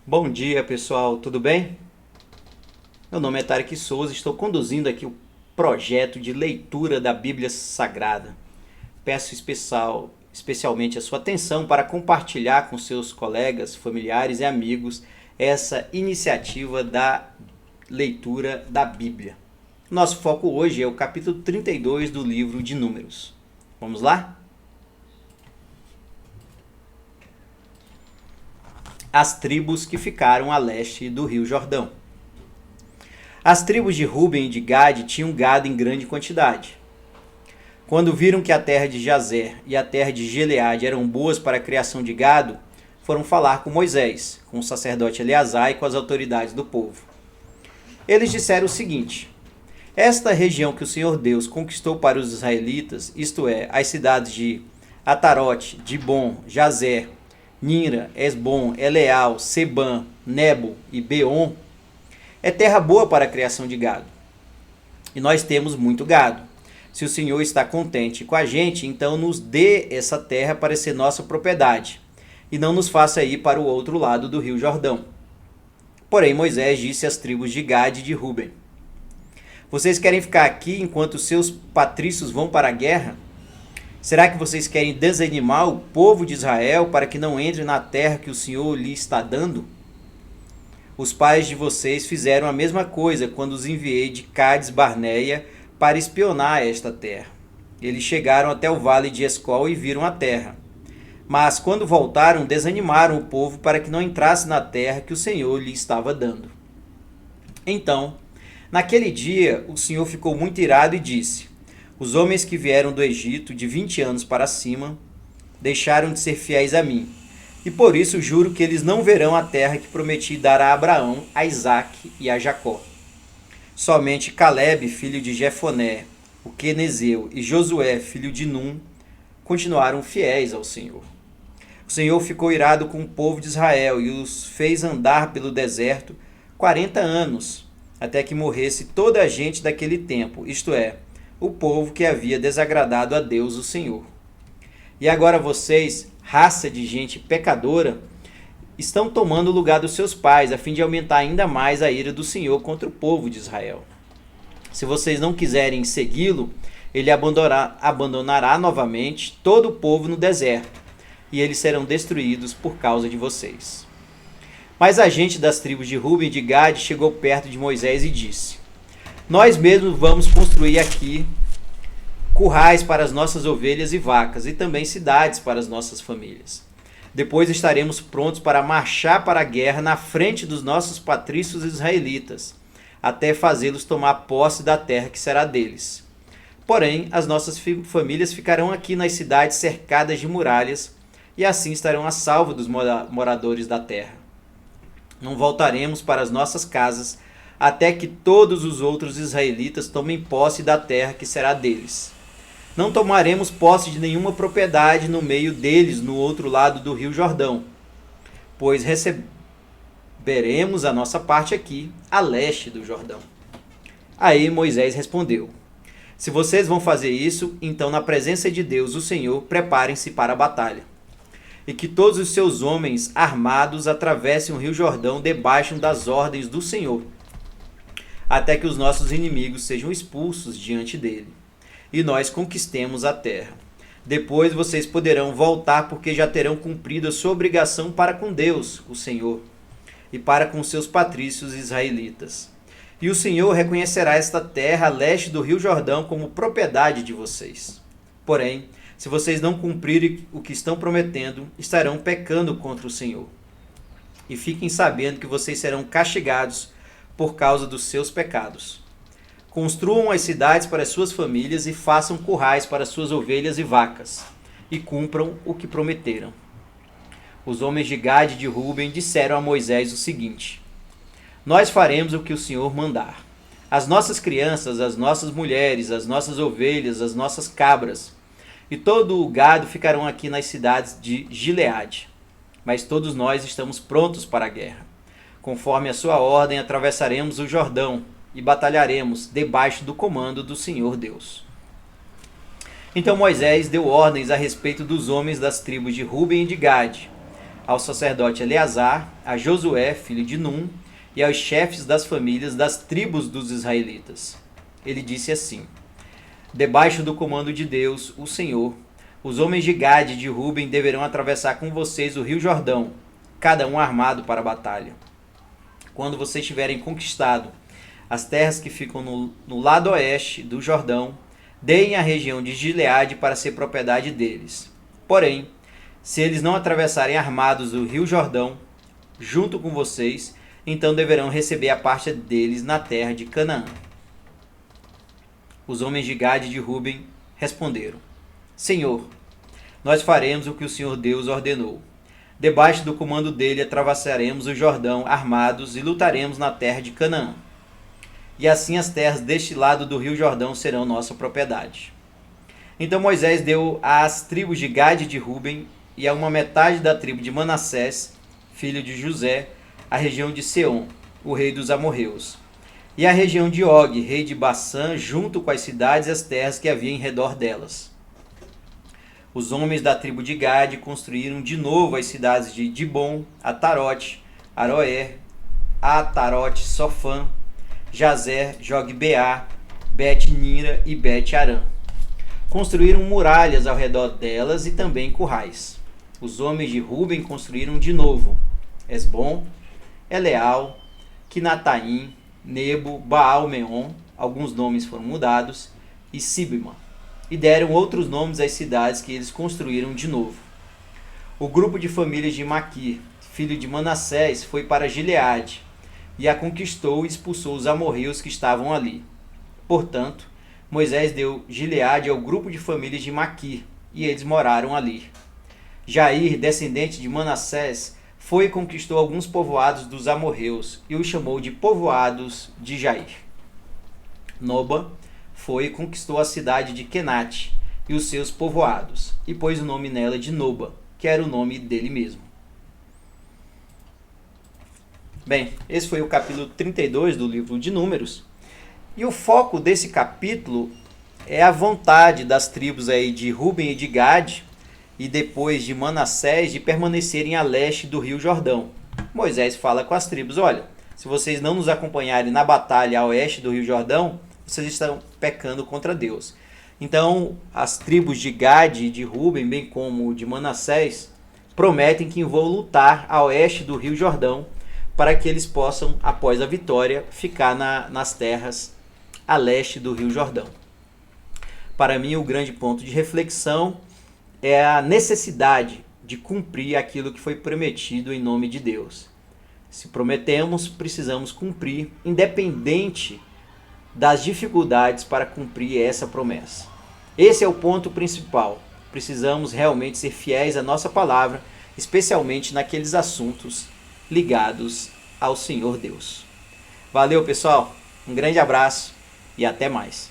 Bom dia, pessoal, tudo bem? Meu nome é Tarek Souza, estou conduzindo aqui o projeto de leitura da Bíblia Sagrada. Peço especialmente a sua atenção para compartilhar com seus colegas, familiares e amigos essa iniciativa da leitura da Bíblia. Nosso foco hoje é o capítulo 32 do livro de Números. Vamos lá? As tribos que ficaram a leste do Rio Jordão. As tribos de Ruben e de Gade tinham gado em grande quantidade. Quando viram que a terra de Jazer e a terra de Gileade eram boas para a criação de gado, foram falar com Moisés, com o sacerdote Eleazar e com as autoridades do povo. Eles disseram o seguinte: esta região que o Senhor Deus conquistou para os israelitas, isto é, as cidades de Atarote, Dibon, Jazer, Nira, Esbom, Eleal, Sebam, Nebo e Beon, é terra boa para a criação de gado. E nós temos muito gado. Se o Senhor está contente com a gente, então nos dê essa terra para ser nossa propriedade, e não nos faça ir para o outro lado do rio Jordão. Porém, Moisés disse às tribos de Gade e de Ruben: vocês querem ficar aqui enquanto seus patrícios vão para a guerra? Será que vocês querem desanimar o povo de Israel para que não entre na terra que o Senhor lhe está dando? Os pais de vocês fizeram a mesma coisa quando os enviei de Cádiz Barneia para espionar esta terra. Eles chegaram até o vale de Escol e viram a terra. Mas quando voltaram, desanimaram o povo para que não entrasse na terra que o Senhor lhe estava dando. Então, naquele dia, o Senhor ficou muito irado e disse: os homens que vieram do Egito de 20 anos para cima deixaram de ser fiéis a mim. E por isso juro que eles não verão a terra que prometi dar a Abraão, a Isaque e a Jacó. Somente Calebe, filho de Jefoné, o quenezeu, e Josué, filho de Num, continuaram fiéis ao Senhor. O Senhor ficou irado com o povo de Israel e os fez andar pelo deserto 40 anos, até que morresse toda a gente daquele tempo, isto é, o povo que havia desagradado a Deus, o Senhor. E agora vocês, raça de gente pecadora, estão tomando o lugar dos seus pais, a fim de aumentar ainda mais a ira do Senhor contra o povo de Israel. Se vocês não quiserem segui-lo, ele abandonará novamente todo o povo no deserto, e eles serão destruídos por causa de vocês. Mas a gente das tribos de Ruben e de Gade chegou perto de Moisés e disse: nós mesmos vamos construir aqui currais para as nossas ovelhas e vacas, e também cidades para as nossas famílias. Depois estaremos prontos para marchar para a guerra na frente dos nossos patrícios israelitas, até fazê-los tomar posse da terra que será deles. Porém, as nossas famílias ficarão aqui nas cidades cercadas de muralhas, e assim estarão a salvo dos moradores da terra. Não voltaremos para as nossas casas até que todos os outros israelitas tomem posse da terra que será deles. Não tomaremos posse de nenhuma propriedade no meio deles no outro lado do rio Jordão, pois receberemos a nossa parte aqui, a leste do Jordão. Aí Moisés respondeu: se vocês vão fazer isso, então na presença de Deus, o Senhor, preparem-se para a batalha. E que todos os seus homens armados atravessem o rio Jordão debaixo das ordens do Senhor, até que os nossos inimigos sejam expulsos diante dele, e nós conquistemos a terra. Depois vocês poderão voltar, porque já terão cumprido a sua obrigação para com Deus, o Senhor, e para com seus patrícios israelitas. E o Senhor reconhecerá esta terra a leste do rio Jordão como propriedade de vocês. Porém, se vocês não cumprirem o que estão prometendo, estarão pecando contra o Senhor. E fiquem sabendo que vocês serão castigados por causa dos seus pecados. Construam as cidades para as suas famílias e façam currais para suas ovelhas e vacas, e cumpram o que prometeram. Os homens de Gade e de Ruben disseram a Moisés o seguinte: nós faremos o que o Senhor mandar. As nossas crianças, as nossas mulheres, as nossas ovelhas, as nossas cabras, e todo o gado ficarão aqui nas cidades de Gileade. Mas todos nós estamos prontos para a guerra. Conforme a sua ordem, atravessaremos o Jordão e batalharemos debaixo do comando do Senhor Deus. Então Moisés deu ordens a respeito dos homens das tribos de Ruben e de Gade, ao sacerdote Eleazar, a Josué, filho de Num, e aos chefes das famílias das tribos dos israelitas. Ele disse assim: debaixo do comando de Deus, o Senhor, os homens de Gade e de Ruben deverão atravessar com vocês o rio Jordão, cada um armado para a batalha. Quando vocês tiverem conquistado as terras que ficam no lado oeste do Jordão, deem a região de Gileade para ser propriedade deles. Porém, se eles não atravessarem armados o rio Jordão, junto com vocês, então deverão receber a parte deles na terra de Canaã. Os homens de Gade e de Ruben responderam: Senhor, nós faremos o que o Senhor Deus ordenou. Debaixo do comando dele atravessaremos o Jordão armados e lutaremos na terra de Canaã. E assim as terras deste lado do rio Jordão serão nossa propriedade. Então Moisés deu às tribos de Gade e de Ruben e a uma metade da tribo de Manassés, filho de José, a região de Seom, o rei dos amorreus, e a região de Og, rei de Bassã, junto com as cidades e as terras que havia em redor delas. Os homens da tribo de Gade construíram de novo as cidades de Dibon, Atarote, Aroer, Atarote, Sofã, Jazer, Jogbeá, Bet-Nira e Bet-Arã. Construíram muralhas ao redor delas e também currais. Os homens de Ruben construíram de novo Esbom, Eleal, Quinataim, Nebo, Baal-Meon, alguns nomes foram mudados, e Sibma, e deram outros nomes às cidades que eles construíram de novo. O grupo de famílias de Maquir, filho de Manassés, foi para Gileade, e a conquistou e expulsou os amorreus que estavam ali. Portanto, Moisés deu Gileade ao grupo de famílias de Maquir, e eles moraram ali. Jair, descendente de Manassés, foi e conquistou alguns povoados dos amorreus, e os chamou de povoados de Jair. Noba foi e conquistou a cidade de Kenate e os seus povoados, e pôs o nome nela de Noba, que era o nome dele mesmo. Bem, esse foi o capítulo 32 do livro de Números. E o foco desse capítulo é a vontade das tribos aí de Ruben e de Gade, e depois de Manassés, de permanecerem a leste do rio Jordão. Moisés fala com as tribos: olha, se vocês não nos acompanharem na batalha a oeste do rio Jordão, vocês estão pecando contra Deus. Então, as tribos de Gade e de Ruben, bem como de Manassés, prometem que vão lutar a oeste do rio Jordão, para que eles possam, após a vitória, ficar nas terras a leste do rio Jordão. Para mim, o grande ponto de reflexão é a necessidade de cumprir aquilo que foi prometido em nome de Deus. Se prometemos, precisamos cumprir, independente das dificuldades para cumprir essa promessa. Esse é o ponto principal. Precisamos realmente ser fiéis à nossa palavra, especialmente naqueles assuntos ligados ao Senhor Deus. Valeu, pessoal. Um grande abraço e até mais.